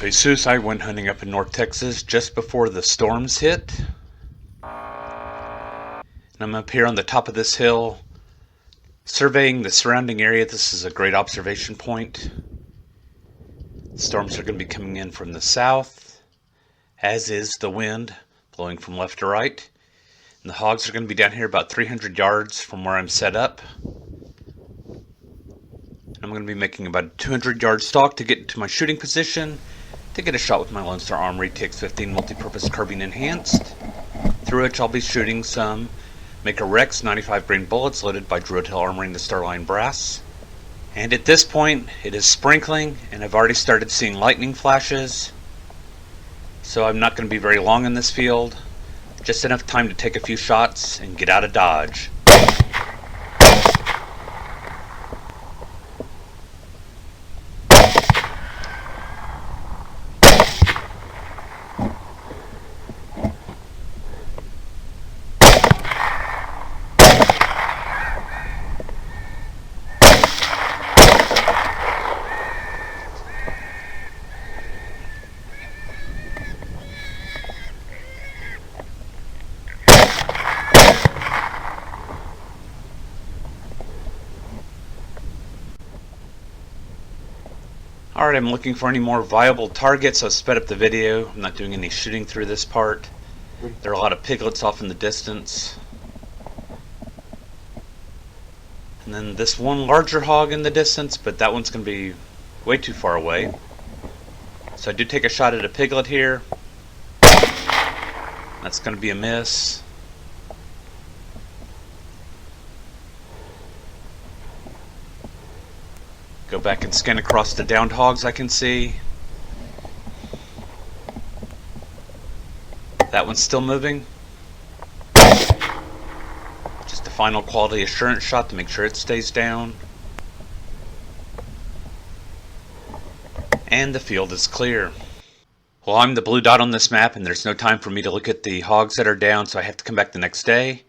Carpe Sus, I went hunting up in North Texas just before the storms hit. And I'm up here on the top of this hill, surveying the surrounding area. This is a great observation point. Storms are going to be coming in from the south, as is the wind, blowing from left to right. And the hogs are going to be down here about 300 yards from where I'm set up. I'm going to be making about a 200-yard stalk to get to my shooting position to get a shot with my Lone Star Armory TX-15 multi-purpose carbine enhanced, through which I'll be shooting some Maker Rex 95 grain bullets loaded by Druid Hill Armory in the Starline brass. And at this point, it is sprinkling, and I've already started seeing lightning flashes, so I'm not going to be very long in this field. Just enough time to take a few shots and get out of Dodge. Alright, I'm looking for any more viable targets, so I've sped up the video. I'm not doing any shooting through this part. There are a lot of piglets off in the distance. And then this one larger hog in the distance, but that one's going to be way too far away. So I do take a shot at a piglet here. That's going to be a miss. Go back and scan across the downed hogs I can see. That one's still moving. Just a final quality assurance shot to make sure it stays down. And the field is clear. Well, I'm the blue dot on this map, and there's no time for me to look at the hogs that are down, so I have to come back the next day.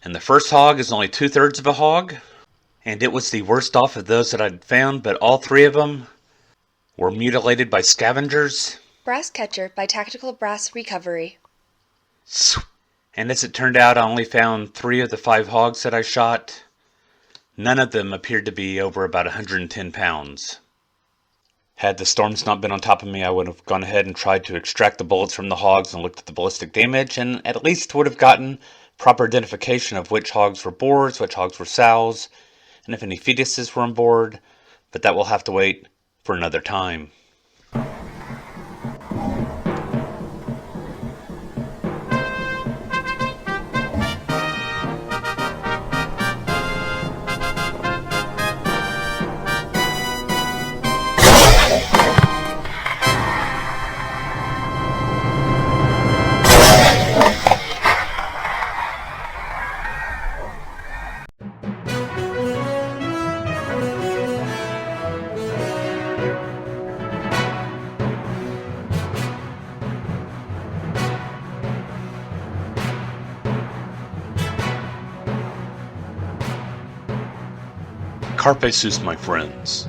And the first hog is only 2/3 of a hog. And it was the worst off of those that I'd found, but all three of them were mutilated by scavengers. Brass Catcher by Tactical Brass Recovery. And as it turned out, I only found 3 of the 5 hogs that I shot. None of them appeared to be over about 110 pounds. Had the storms not been on top of me, I would have gone ahead and tried to extract the bullets from the hogs and looked at the ballistic damage, and at least would have gotten proper identification of which hogs were boars, which hogs were sows, and if any fetuses were on board, but that will have to wait for another time. Carpe Sus, my friends.